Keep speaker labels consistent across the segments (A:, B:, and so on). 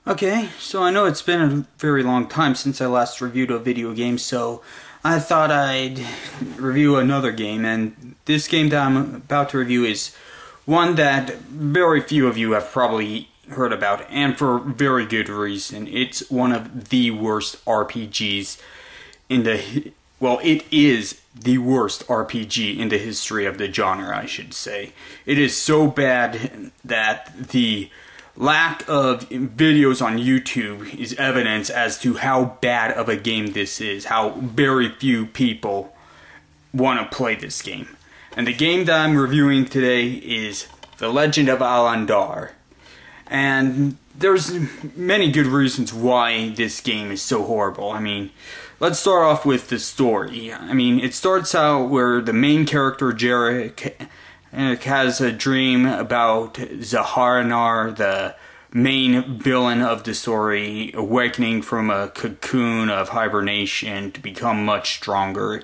A: Okay, so I know it's been a very long time since I last reviewed a video game, so I thought I'd review another game, and this game that I'm about to review is one that very few of you have probably heard about, and for very good reason. It's one of the worst RPGs in the... Well, it is the worst RPG in the history of the genre, I should say. It is so bad that the lack of videos on YouTube is evidence as to how bad of a game this is, how very few people want to play this game. And the game that I'm reviewing today is The Legend of Alon. And there's many good reasons why this game is so horrible. I mean, let's start off with the story. I mean, it starts out where the main character, Jarek, has a dream about Zaharanar, the main villain of the story, awakening from a cocoon of hibernation to become much stronger.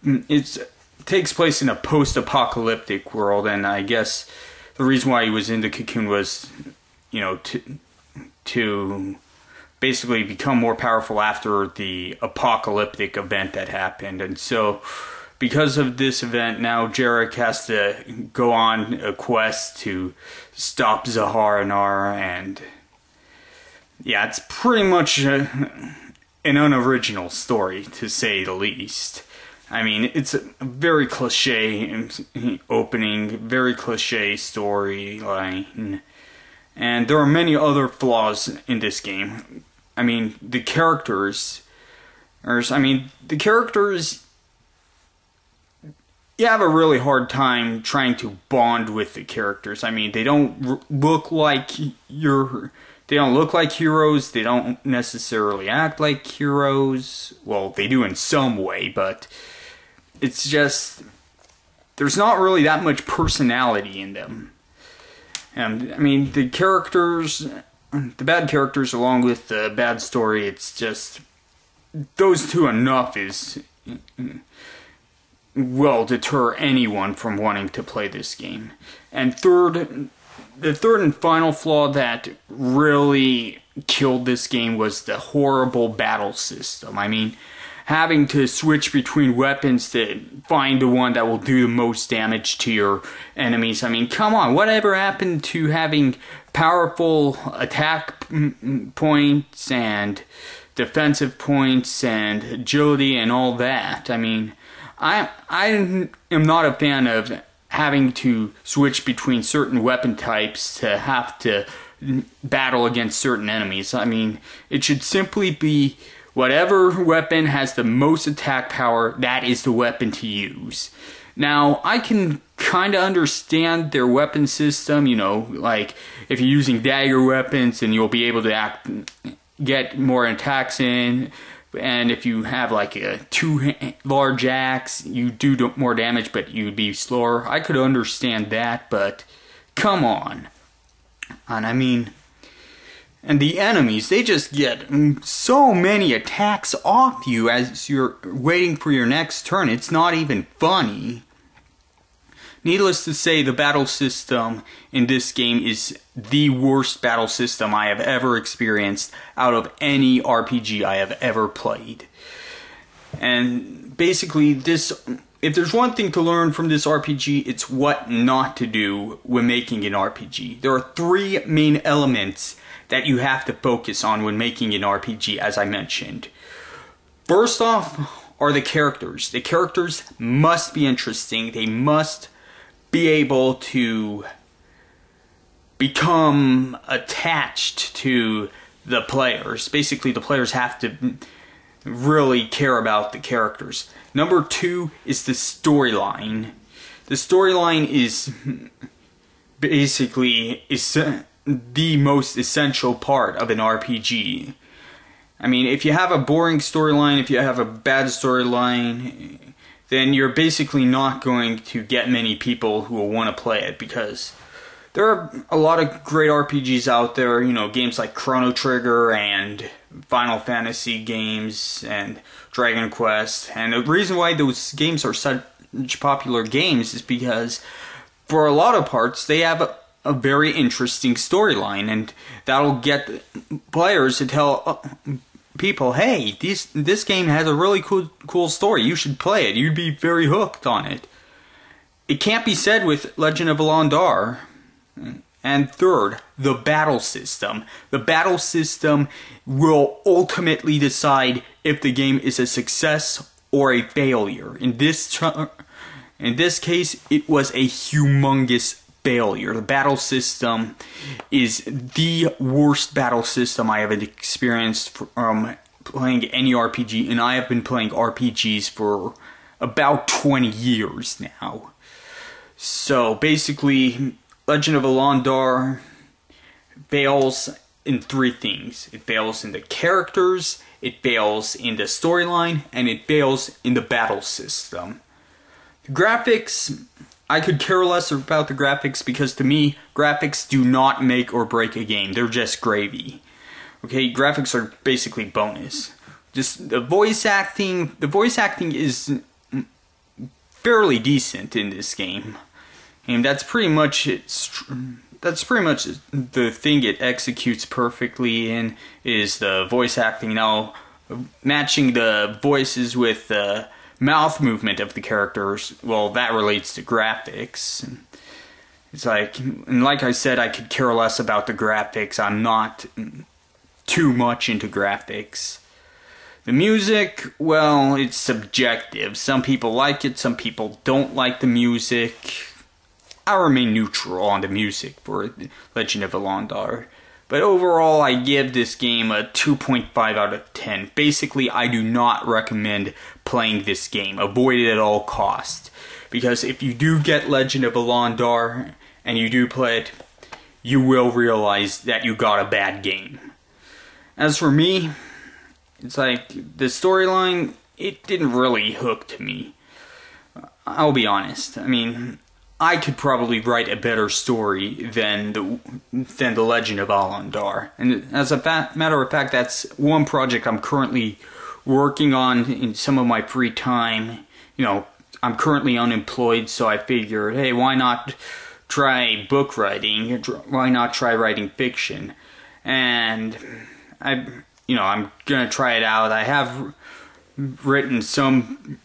A: It takes place in a post-apocalyptic world, and I guess the reason why he was in the cocoon was, you know, to basically become more powerful after the apocalyptic event that happened. And so, because of this event, now Jarek has to go on a quest to stop Zaharanar, and yeah, it's pretty much an unoriginal story, to say the least. I mean, it's a very cliche opening, very cliche storyline, and there are many other flaws in this game. I mean, the characters, you have a really hard time trying to bond with the characters. I mean, they don't look like heroes. They don't necessarily act like heroes. Well, they do in some way, but it's just, there's not really that much personality in them. And I mean, the characters, the bad characters along with the bad story, it's just, those two enough is, will deter anyone from wanting to play this game. And the third and final flaw that really killed this game was the horrible battle system. I mean, having to switch between weapons to find the one that will do the most damage to your enemies. I mean, come on, whatever happened to having powerful attack points and defensive points and agility and all that? I mean, I am not a fan of having to switch between certain weapon types to have to battle against certain enemies. I mean, it should simply be whatever weapon has the most attack power, that is the weapon to use. Now, I can kind of understand their weapon system, you know, like if you're using dagger weapons, then you'll be able to get more attacks in. And if you have like a large axe, you do more damage, but you'd be slower. I could understand that, but come on. And I mean, and the enemies, they just get so many attacks off you as you're waiting for your next turn. It's not even funny. Needless to say, the battle system in this game is the worst battle system I have ever experienced out of any RPG I have ever played. And basically, if there's one thing to learn from this RPG, it's what not to do when making an RPG. There are three main elements that you have to focus on when making an RPG, as I mentioned. First off are the characters. The characters must be interesting. They must be able to become attached to the players. Basically, the players have to really care about the characters. Number two is the storyline. The storyline is basically the most essential part of an RPG. I mean, if you have a boring storyline, if you have a bad storyline, then you're basically not going to get many people who will want to play it, because there are a lot of great RPGs out there, you know, games like Chrono Trigger and Final Fantasy games and Dragon Quest. And the reason why those games are such popular games is because for a lot of parts they have a very interesting storyline, and that'll get players to tell people, hey, this game has a really cool story. You should play it. You'd be very hooked on it. It can't be said with Legend of Alon. And third, the battle system. The battle system will ultimately decide if the game is a success or a failure. In this case, it was a humongous failure. The battle system is the worst battle system I have experienced from playing any RPG, and I have been playing RPGs for about 20 years now. So basically, Legend of Alon fails in three things. It fails in the characters, it fails in the storyline, and it fails in the battle system. The graphics, I could care less about the graphics because to me, graphics do not make or break a game. They're just gravy. Okay, graphics are basically bonus. Just the voice acting is fairly decent in this game. And that's pretty much the thing it executes perfectly in, is the voice acting. Now, matching the voices with the mouth movement of the characters, well, that relates to graphics. It's like, and like I said, I could care less about the graphics. I'm not too much into graphics. The music, well, it's subjective. Some people like it, some people don't like the music. I remain neutral on the music for Legend of Alon. But overall, I give this game a 2.5 out of 10. Basically, I do not recommend playing this game. Avoid it at all costs. Because if you do get Legend of Alon and you do play it, you will realize that you got a bad game. As for me, it's like, the storyline, it didn't really hook to me. I'll be honest. I mean, I could probably write a better story than the Legend of Alon. And as a matter of fact, that's one project I'm currently working on in some of my free time. You know, I'm currently unemployed, so I figured, hey, why not try book writing? Why not try writing fiction? And I'm gonna try it out. I have written some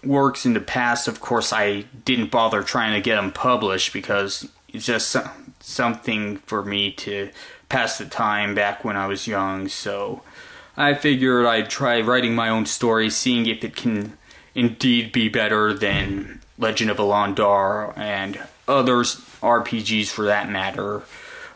A: works in the past. Of course, I didn't bother trying to get them published because it's just something for me to pass the time back when I was young. So I figured I'd try writing my own story, seeing if it can indeed be better than Legend of Alon and others RPGs for that matter.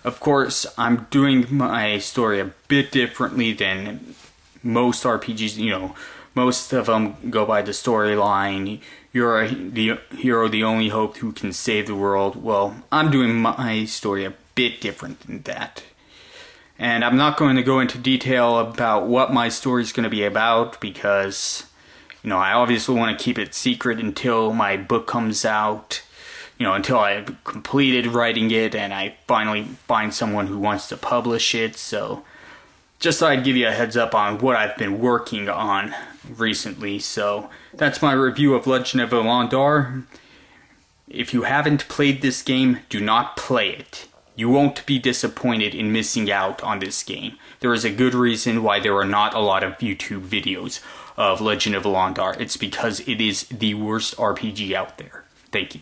A: Of course, I'm doing my story a bit differently than most RPGs. You know, most of them go by the storyline. You're the hero, the only hope who can save the world. Well, I'm doing my story a bit different than that. And I'm not going to go into detail about what my story is going to be about because, you know, I obviously want to keep it secret until my book comes out. You know, until I've completed writing it and I finally find someone who wants to publish it. So, just thought I'd give you a heads up on what I've been working on recently. So, that's my review of Legend of Alon. If you haven't played this game, do not play it. You won't be disappointed in missing out on this game. There is a good reason why there are not a lot of YouTube videos of Legend of Alon. It's because it is the worst RPG out there. Thank you.